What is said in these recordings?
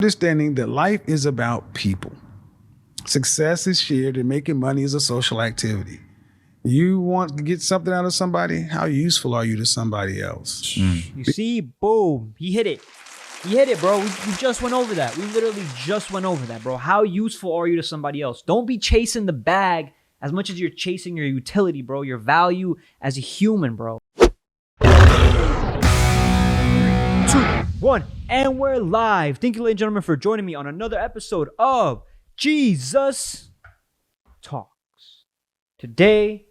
Understanding that life is about people. Success is shared and making money is a social activity. You want to get something out of somebody? How useful are you to somebody else? You see, boom, he hit it. He hit it, bro. We just went over that. We literally just went over that, bro. How useful are you to somebody else? Don't be chasing the bag as much as you're chasing your utility, bro. Your value as a human, bro. 3, 2, 1, and we're live. Thank you, ladies and gentlemen, for joining me on another episode of Jesus Talks. Today,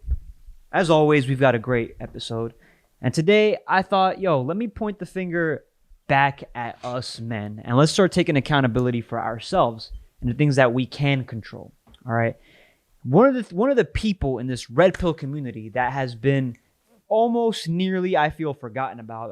as always, we've got a great episode. And today, I thought, let me point the finger back at us men. And let's start taking accountability for ourselves and the things that we can control. All right. One of the people in this red pill community that has been almost nearly, I feel forgotten about.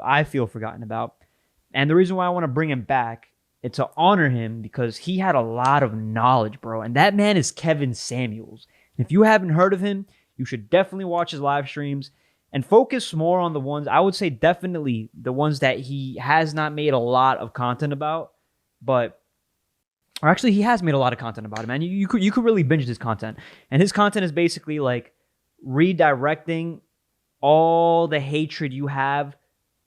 And the reason why I want to bring him back is to honor him because he had a lot of knowledge, bro. And that man is Kevin Samuels. If you haven't heard of him, you should definitely watch his live streams and focus more on the ones, I would say definitely the ones that he has not made a lot of content about, or actually he has made a lot of content about it, man. You could really binge his content. And his content is basically like redirecting all the hatred you have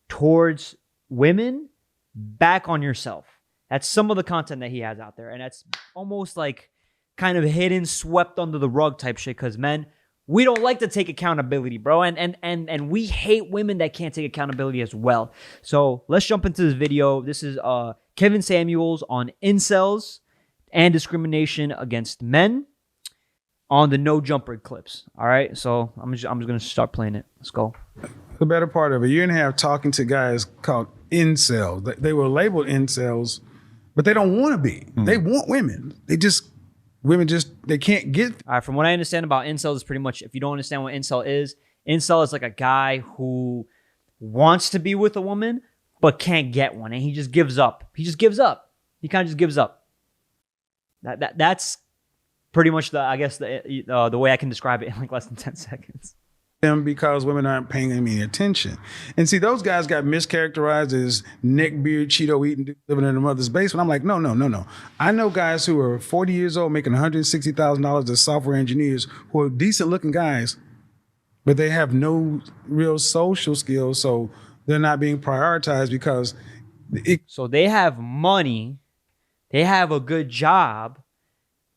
towards women back on yourself. That's some of the content that he has out there. And that's almost like kind of hidden, swept under the rug type shit. Because men, we don't like to take accountability, bro. And we hate women that can't take accountability as well. So let's jump into this video. This is Kevin Samuels on incels and discrimination against men on the no jumper clips. All right. So I'm just gonna start playing it. Let's go. The better part of a year and a half talking to guys called incels. They were labeled incels, but they don't want to be. They want women. Women they can't get. All right, from what I understand about incels is pretty much, if you don't understand what incel is like a guy who wants to be with a woman but can't get one, and he just gives up. He kind of just gives up. That's pretty much the way I can describe it in like less than 10 seconds. Them because women aren't paying any attention. And see, those guys got mischaracterized as neckbeard, Cheeto eating, living in their mother's basement. I'm like, no. I know guys who are 40 years old making $160,000 as software engineers who are decent looking guys, but they have no real social skills, so they're not being prioritized because so they have money, they have a good job,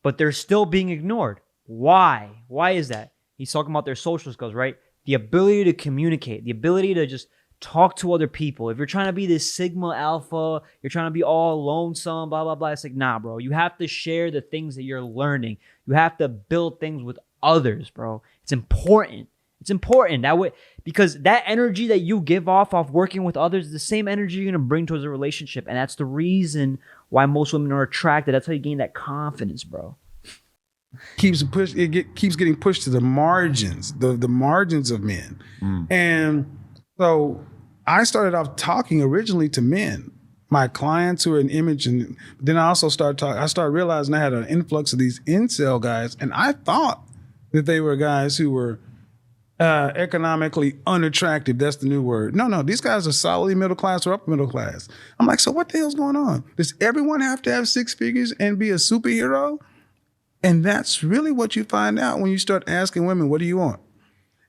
but they're still being ignored. Why? Why is that? He's talking about their social skills, right? The ability to communicate, the ability to just talk to other people. If you're trying to be this Sigma Alpha, you're trying to be all lonesome, blah, blah, blah. It's like, nah, bro. You have to share the things that you're learning. You have to build things with others, bro. It's important. It's important that way, because that energy that you give off working with others is the same energy you're going to bring towards a relationship. And that's the reason why most women are attracted. That's how you gain that confidence, bro. Keeps getting pushed to the margins, the margins of men. And so I started off talking originally to men, my clients who are in image, and then I also started realizing I had an influx of these incel guys, and I thought that they were guys who were economically unattractive. That's the new word. No, these guys are solidly middle class or upper middle class. I'm like, so what the hell's going on? Does everyone have to have 6 figures and be a superhero? And that's really what you find out when you start asking women, what do you want?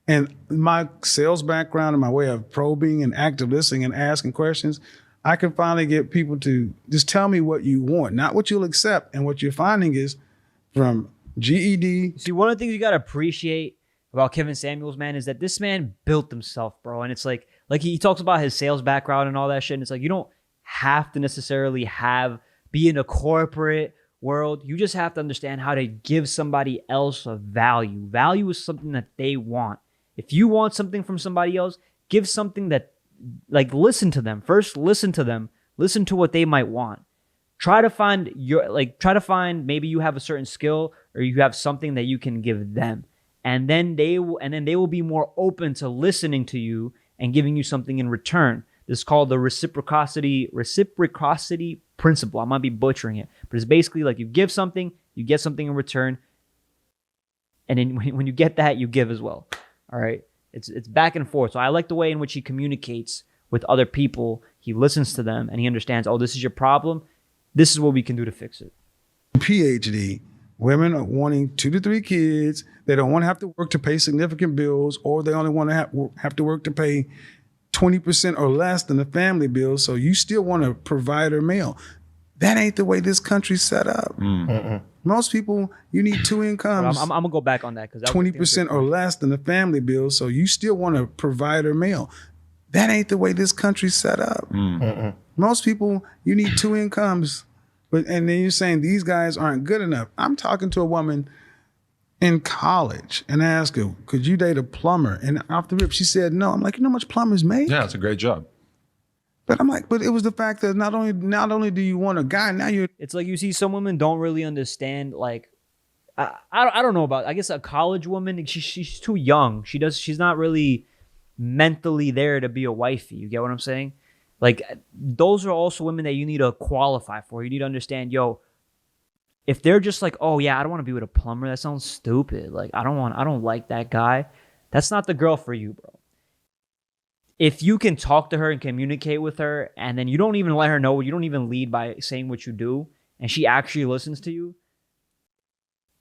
And my sales background and my way of probing and active listening and asking questions, I can finally get people to just tell me what you want, not what you'll accept. And what you're finding is from GED. See, one of the things you got to appreciate about Kevin Samuels, man, is that this man built himself, bro. And it's like he talks about his sales background and all that shit. And it's like, you don't have to necessarily be in a corporate world. You just have to understand how to give somebody else a value. Value is something that they want. If you want something from somebody else, give something that, listen to them. First, listen to them. Listen to what they might want. Try to find maybe you have a certain skill or you have something that you can give them. And then they will be more open to listening to you and giving you something in return. This is called the reciprocity principle. I might be butchering it, but it's basically like you give something, you get something in return, and then when you get that, you give as well. All right, it's back and forth. So I like the way in which he communicates with other people. He listens to them and he understands. Oh, this is your problem. this is what we can do to fix it. PhD. Women are wanting 2 to 3 kids. They don't want to have to work to pay significant bills, or they only want to have to work to pay 20% or less than the family bill. So you still want a provider male. That ain't the way this country's set up. Most people, you need 2 incomes. I'm gonna go back on that because 20% or less than the family bill. So you still want a provider male. That ain't the way this country's set up. Most people, you need 2 incomes. And then you're saying these guys aren't good enough. I'm talking to a woman in college and I asked her, could you date a plumber? And off the rip, she said no. I'm like, you know how much plumbers make? Yeah, it's a great job. But I'm like, but it was the fact that not only do you want a guy, now you're. It's like you see some women don't really understand. Like, I don't know about. I guess a college woman, she's too young. She's not really mentally there to be a wifey. You get what I'm saying? Like, those are also women that you need to qualify for. You need to understand, yo, if they're just like, oh yeah, I don't want to be with a plumber. That sounds stupid. Like, I don't like that guy. That's not the girl for you, bro. If you can talk to her and communicate with her, and then you don't even let her know, you don't even lead by saying what you do, and she actually listens to you,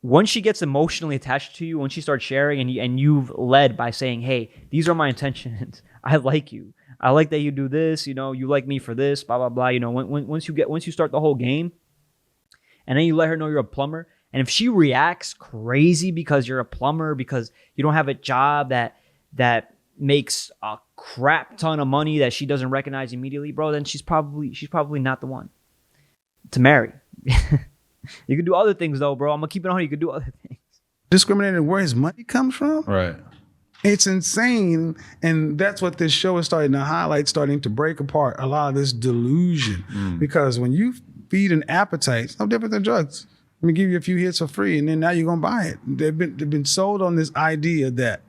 once she gets emotionally attached to you, once she starts sharing and you've led by saying, hey, these are my intentions. I like you. I like that you do this, you like me for this, blah, blah, blah. Once you start the whole game and then you let her know you're a plumber, and if she reacts crazy because you're a plumber, because you don't have a job that makes a crap ton of money that she doesn't recognize immediately, bro, then she's probably not the one to marry. You can do other things though, bro. I'm gonna keep it on. You can do other things. Discriminating where his money comes from? Right. It's insane. And that's what this show is starting to highlight, starting to break apart a lot of this delusion. Because when you feed an appetite, it's no different than drugs. Let me give you a few hits for free, and then now you're gonna buy it. They've been sold on this idea that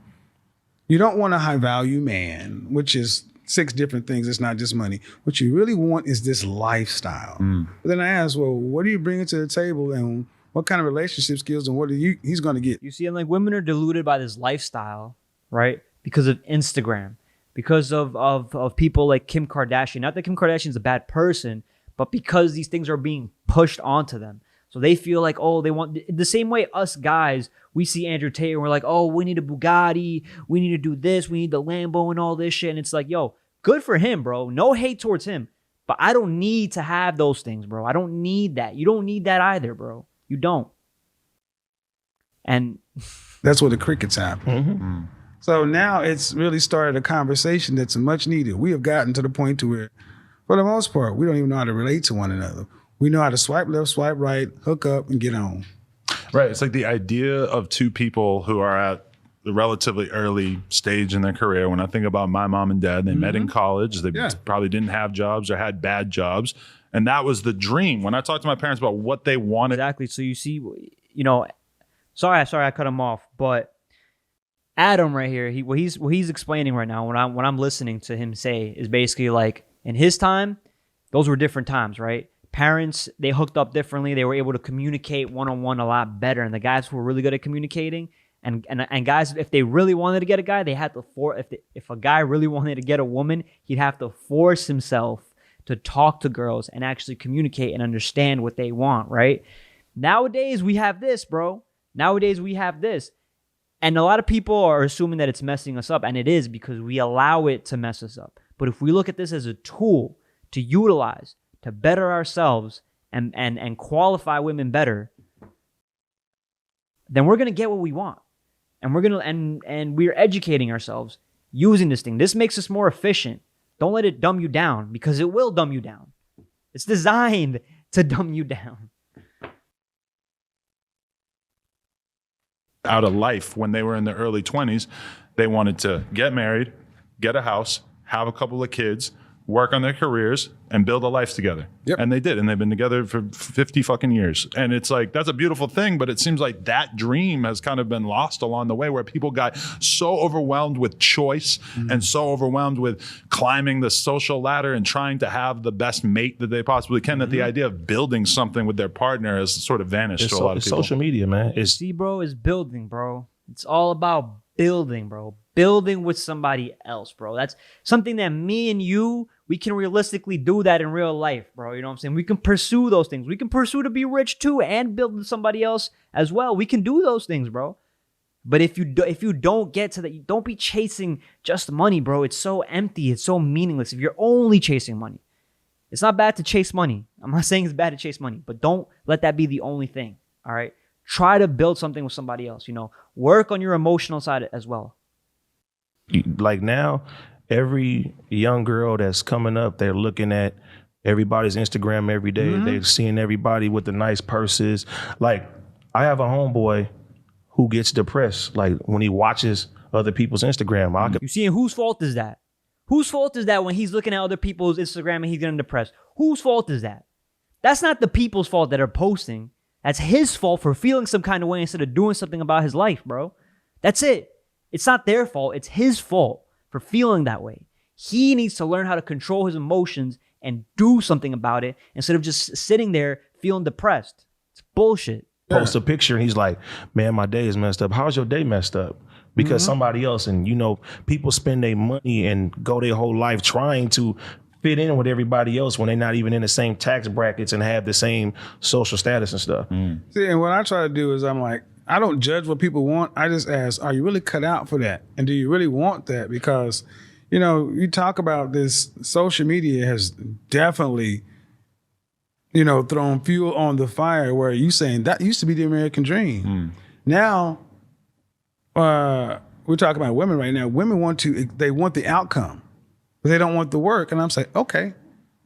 you don't want a high value man, which is 6 different things. It's not just money. What you really want is this lifestyle. But then I asked, well, what are you bringing to the table, and what kind of relationship skills, and what are he's going to get? You see, and like women are deluded by this lifestyle, right? Because of Instagram, because of people like Kim Kardashian. Not that Kim Kardashian's a bad person, but because these things are being pushed onto them. So they feel like, oh, they want the same way us guys, we see Andrew Tate and we're like, oh, we need a Bugatti, we need to do this, we need the Lambo and all this shit. And it's like, yo, good for him, bro. No hate towards him. But I don't need to have those things, bro. I don't need that. You don't need that either, bro. You don't. And that's where the crickets happen. So now it's really started a conversation that's much needed. We have gotten to the point to where, for the most part, we don't even know how to relate to one another. We know how to swipe left, swipe right, hook up, and get on. Right. It's like the idea of 2 people who are at the relatively early stage in their career. When I think about my mom and dad, they met in college. They probably didn't have jobs or had bad jobs. And that was the dream. When I talked to my parents about what they wanted. Exactly. So you see, sorry I cut him off, but Adam right here, what he's explaining right now, when I'm listening to him say, is basically like, in his time, those were different times, right? Parents, they hooked up differently. They were able to communicate one-on-one a lot better. And the guys who were really good at communicating, and guys, if they really wanted to get a guy, they had to if a guy really wanted to get a woman, he'd have to force himself to talk to girls and actually communicate and understand what they want, right? Nowadays, we have this, bro. Nowadays, we have this. And a lot of people are assuming that it's messing us up, and it is, because we allow it to mess us up. But if we look at this as a tool to utilize, to better ourselves and qualify women better, then we're gonna get what we want. And we're educating ourselves using this thing. This makes us more efficient. Don't let it dumb you down, because it will dumb you down. It's designed to dumb you down. Out of life when they were in their early 20s, they wanted to get married, get a house, have a couple of kids, work on their careers, and build a life together. Yep. And they did. And they've been together for 50 fucking years. And it's like, that's a beautiful thing, but it seems like that dream has kind of been lost along the way, where people got so overwhelmed with choice and so overwhelmed with climbing the social ladder and trying to have the best mate that they possibly can, that the idea of building something with their partner has sort of vanished to a lot of people. Social media, man. See, bro, is building, bro. It's all about building, bro. Building with somebody else, bro. That's something that me and you, we can realistically do that in real life, bro. You know what I'm saying? We can pursue those things. We can pursue to be rich too and build somebody else as well. We can do those things, bro. But if you don't get to that, don't be chasing just money, bro. It's so empty. It's so meaningless. If you're only chasing money, it's not bad to chase money. I'm not saying it's bad to chase money, but don't let that be the only thing. All right. Try to build something with somebody else. Work on your emotional side as well. Like now, every young girl that's coming up, they're looking at everybody's Instagram every day. Mm-hmm. They're seeing everybody with the nice purses. Like, I have a homeboy who gets depressed, like, when he watches other people's Instagram. You see, and whose fault is that? Whose fault is that when he's looking at other people's Instagram and he's getting depressed? Whose fault is that? That's not the people's fault that are posting. That's his fault for feeling some kind of way instead of doing something about his life, bro. That's it. It's not their fault. It's his fault for feeling that way. He needs to learn how to control his emotions and do something about it instead of just sitting there feeling depressed. It's bullshit. Post a picture and he's like, man, my day is messed up. How's your day messed up? Because somebody else, and people spend their money and go their whole life trying to fit in with everybody else when they're not even in the same tax brackets and have the same social status and stuff. See, and what I try to do is I'm like, I don't judge what people want. I just ask, are you really cut out for that? And do you really want that? Because, you talk about this, social media has definitely, thrown fuel on the fire where you saying that used to be the American dream. Now, we're talking about women right now. Women want the outcome, but they don't want the work. And I'm saying, okay,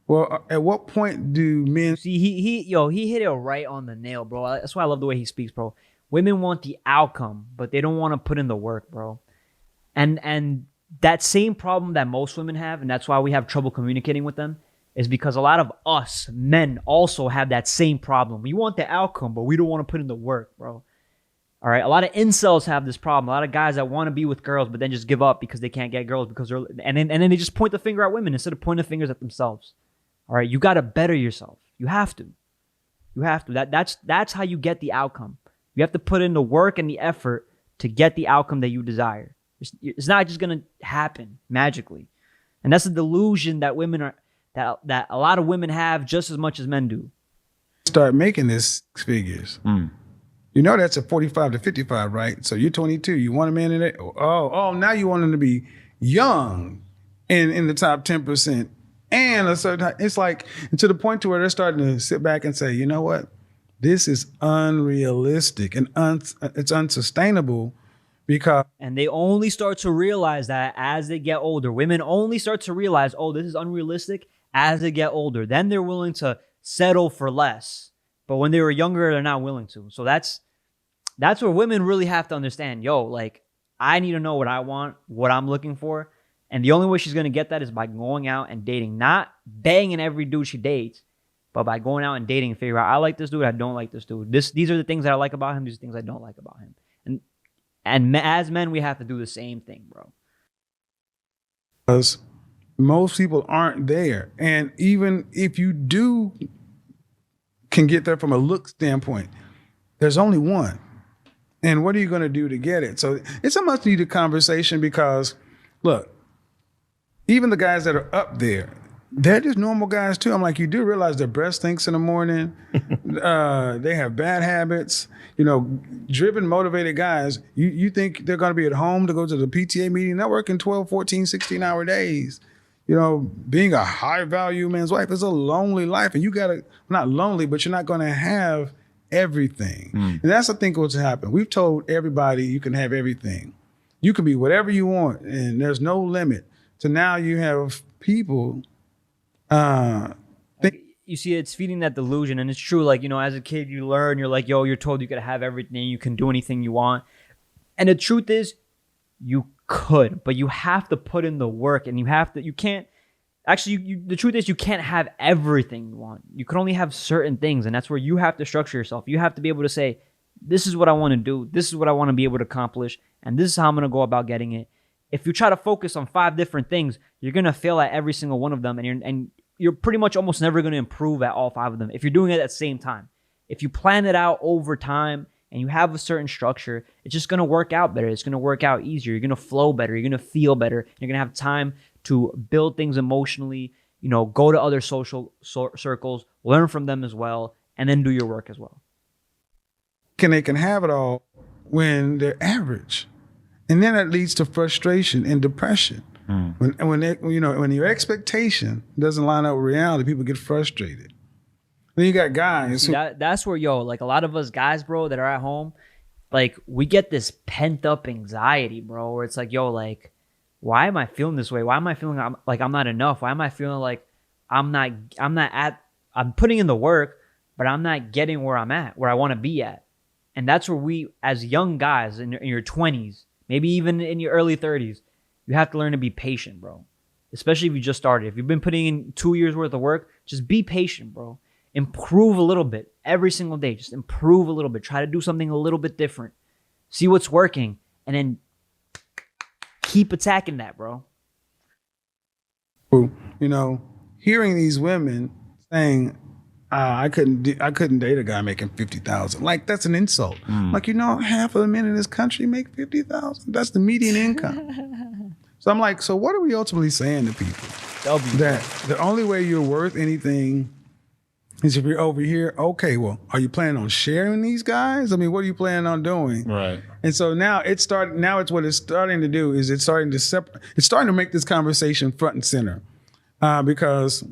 well, at what point do men See, he hit it right on the nail, bro. That's why I love the way he speaks, bro. Women want the outcome, but they don't want to put in the work, bro. And that same problem that most women have, and that's why we have trouble communicating with them, is because a lot of us men also have that same problem. We want the outcome, but we don't want to put in the work, bro. All right, a lot of incels have this problem. A lot of guys that want to be with girls, but then just give up because they can't get girls because and then they just point the finger at women instead of pointing the fingers at themselves. All right, you got to better yourself. You have to. That's how you get the outcome. You have to put in the work and the effort to get the outcome that you desire. It's not just gonna happen magically, and that's a delusion that women are that a lot of women have just as much as men do. start making this figures? That's a 45 to 55, right? So you're 22. You want a man in it? Oh, now you want him to be young and in the top 10%. And a certain, it's like to the point to where they're starting to sit back and say, you know what? This is unrealistic and it's unsustainable because. And they only start to realize that as they get older. Women only start to realize, oh, this is unrealistic as they get older. Then they're willing to settle for less. But when they were younger, they're not willing to. So that's where women really have to understand, I need to know what I want, what I'm looking for. And the only way she's going to get that is by going out and dating, not banging every dude she dates, but by going out and dating and figure out, I like this dude, I don't like this dude. These are the things that I like about him, these are the things I don't like about him. And as men, we have to do the same thing, bro. Because most people aren't there. And even if you can get there from a look standpoint, there's only one. And what are you going to do to get it? So it's a much needed conversation because, look, even the guys that are up there, they're just normal guys too. I'm like, you do realize their breath stinks in the morning. They have bad habits. Driven, motivated guys, you think they're going to be at home to go to the PTA meeting? They're working 12, 14, 16-hour days. Being a high-value man's wife is a lonely life. And you got to, not lonely, but you're not going to have everything. And that's, I think, what's happened. We've told everybody you can have everything. You can be whatever you want, and there's no limit. So now you have people You see, it's feeding that delusion. And it's true, as a kid, you learn, you're like, you're told you gotta have everything, you can do anything you want. And the truth is, you could, but you have to put in the work, and the truth is you can't have everything you want. You can only have certain things, and that's where you have to structure yourself. You have to be able to say, this is what I want to do, this is what I want to be able to accomplish, and this is how I'm going to go about getting it. If you try to focus on 5 different things, you're going to fail at every single one of them, and you're pretty much almost never going to improve at all 5 of them if you're doing it at the same time. If you plan it out over time and you have a certain structure, it's just going to work out better. It's going to work out easier. You're going to flow better. You're going to feel better. You're going to have time to build things emotionally. go to other social circles, learn from them as well, and then do your work as well. They can have it all when they're average. And then that leads to frustration and depression. When your expectation doesn't line up with reality, people get frustrated. Then you got guys. That's where, like a lot of us guys, bro, that are at home, like we get this pent up anxiety, bro, where it's like, like, why am I feeling this way? Why am I feeling like I'm not enough? Why am I feeling like I'm putting in the work, but I'm not getting where I'm at, where I want to be at? And that's where we, as young guys in your 20s, maybe even in your early 30s, you have to learn to be patient, bro. Especially if you just started. If you've been putting in 2 years worth of work, just be patient, bro. Improve a little bit every single day. Just improve a little bit. Try to do something a little bit different. See what's working, and then keep attacking that, bro. Hearing these women saying, I couldn't date a guy making $50,000. Like, that's an insult. Like, half of the men in this country make $50,000. That's the median income. So I'm like, so what are we ultimately saying to people? That the only way you're worth anything is if you're over here. Okay, well, are you planning on sharing these guys? I mean, what are you planning on doing? Right. And so now it's what it's starting to do is it's starting to make this conversation front and center. Because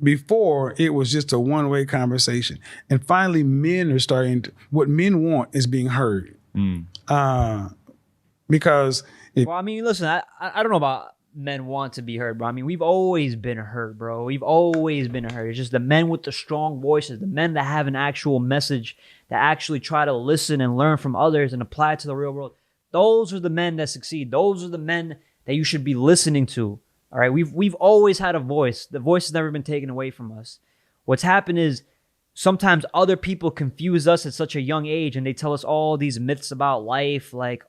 before it was just a one-way conversation. And finally men are what men want is being heard. Because well, I mean, listen, I don't know about men want to be heard, bro. I mean, we've always been heard, bro. We've always been heard. It's just the men with the strong voices, the men that have an actual message, that actually try to listen and learn from others and apply it to the real world. Those are the men that succeed. Those are the men that you should be listening to. All right, we've always had a voice. The voice has never been taken away from us. What's happened is sometimes other people confuse us at such a young age, and they tell us all these myths about life, like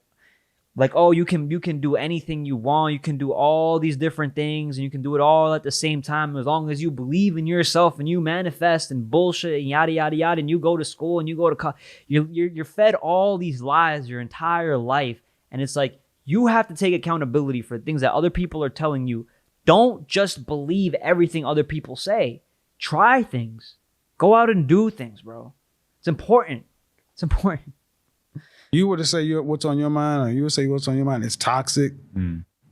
oh, you can do anything you want, you can do all these different things, and you can do it all at the same time as long as you believe in yourself and you manifest and bullshit and yada yada yada, and you go to school and you go to college. You're fed all these lies your entire life, and it's like you have to take accountability for things that other people are telling you. Don't just believe everything other people say. Try things. Go out and do things, bro. It's important. It's important. You were to say what's on your mind, or you would say what's on your mind. It's toxic.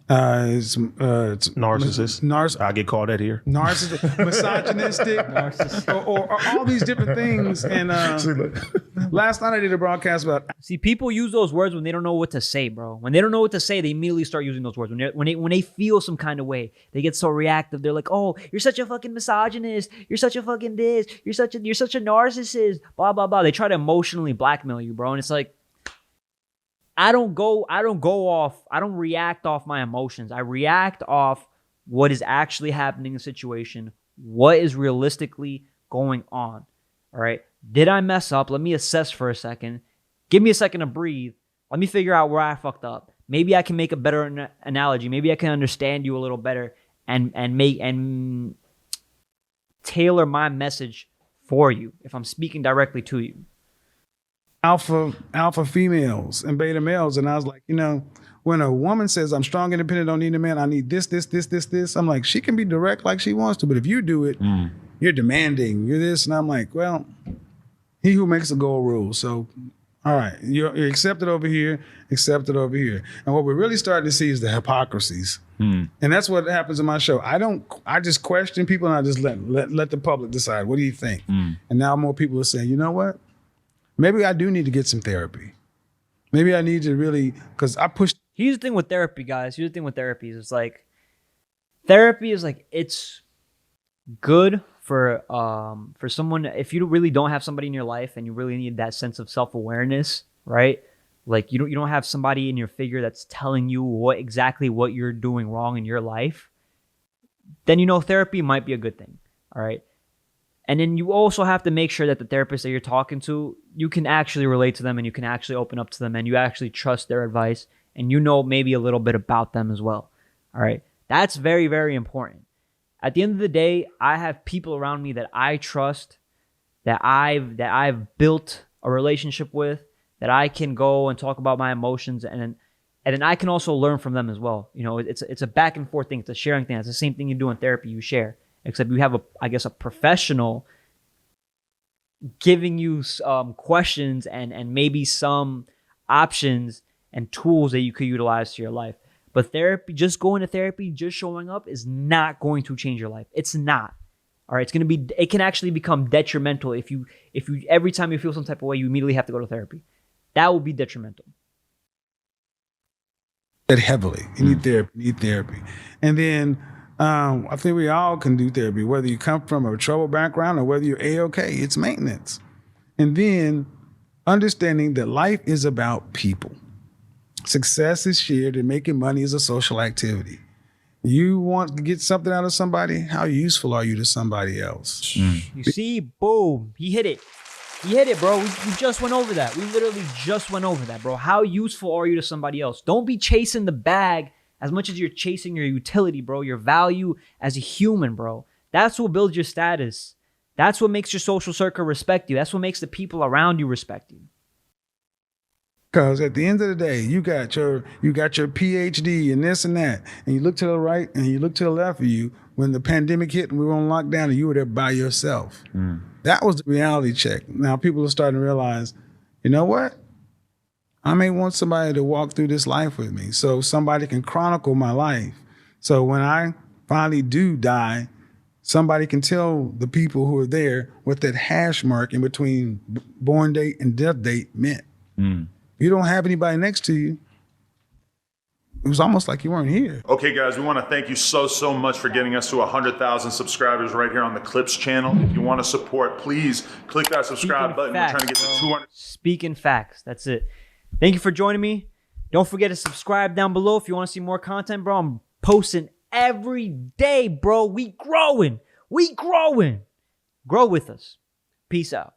It's narcissist. I get called that here. Narcissistic, misogynistic, or all these different things. And last night I did a broadcast about. See, people use those words when they don't know what to say, bro. When they don't know what to say, they immediately start using those words. When they feel some kind of way, they get so reactive. They're like, "Oh, you're such a fucking misogynist. You're such a fucking this. You're such a narcissist." Blah blah blah. They try to emotionally blackmail you, bro. And it's like, I don't react off my emotions. I react off what is actually happening in the situation, what is realistically going on. All right. Did I mess up? Let me assess for a second. Give me a second to breathe. Let me figure out where I fucked up. Maybe I can make a better analogy. Maybe I can understand you a little better and tailor my message for you if I'm speaking directly to you. Alpha females and beta males. And I was like, when a woman says, I'm strong, independent, don't need a man, I need this, I'm like, she can be direct like she wants to, but if you do it, you're demanding, you're this. And I'm like, well, he who makes the goal rules. So, all right, you're accepted over here, accepted over here. And what we're really starting to see is the hypocrisies. And that's what happens in my show. I just question people and I just let the public decide. What do you think? And now more people are saying, you know what? Maybe I do need to get some therapy. Maybe I need to really, because I pushed. Here's the thing with therapy, guys. Here's the thing with therapy. It's like, therapy is like, it's good for someone, if you really don't have somebody in your life and you really need that sense of self-awareness, right? Like you don't have somebody in your figure that's telling you exactly what you're doing wrong in your life, then therapy might be a good thing. All right. And then you also have to make sure that the therapist that you're talking to, you can actually relate to them and you can actually open up to them and you actually trust their advice and maybe a little bit about them as well. All right. That's very, very important. At the end of the day, I have people around me that I trust, that I've built a relationship with, that I can go and talk about my emotions and then I can also learn from them as well. It's a back and forth thing. It's a sharing thing. It's the same thing you do in therapy. You share. except you have a professional giving you questions and maybe some options and tools that you could utilize to your life. But therapy, just going to therapy, just showing up is not going to change your life. It's not. All right, it can actually become detrimental if you every time you feel some type of way, you immediately have to go to therapy. That will be detrimental. That heavily. You need therapy. And then I think we all can do therapy, whether you come from a troubled background or whether you're A-okay. It's maintenance. And then understanding that life is about people. Success is shared and making money is a social activity. You want to get something out of somebody? How useful are you to somebody else? You see, boom, he hit it. He hit it, bro. We just went over that. We literally just went over that, bro. How useful are you to somebody else? Don't be chasing the bag as much as you're chasing your utility, bro. Your value as a human, bro. That's what builds your status. That's what makes your social circle respect you. That's what makes the people around you respect you. Because at the end of the day, you got your PhD and this and that, and you look to the right and you look to the left of you when the pandemic hit and we were on lockdown and you were there by yourself. That was the reality check. Now people are starting to realize, you know what? I may want somebody to walk through this life with me so somebody can chronicle my life. So when I finally do die, somebody can tell the people who are there what that hash mark in between born date and death date meant. You don't have anybody next to you. It was almost like you weren't here. Okay, guys, we want to thank you so much for getting us to 100,000 subscribers right here on the Clips channel. If you want to support, please click that subscribe button. We're trying to get to 200. Speaking facts. That's it. Thank you for joining me. Don't forget to subscribe down below if you want to see more content, bro. I'm posting every day, bro. We growing. Grow with us. Peace out.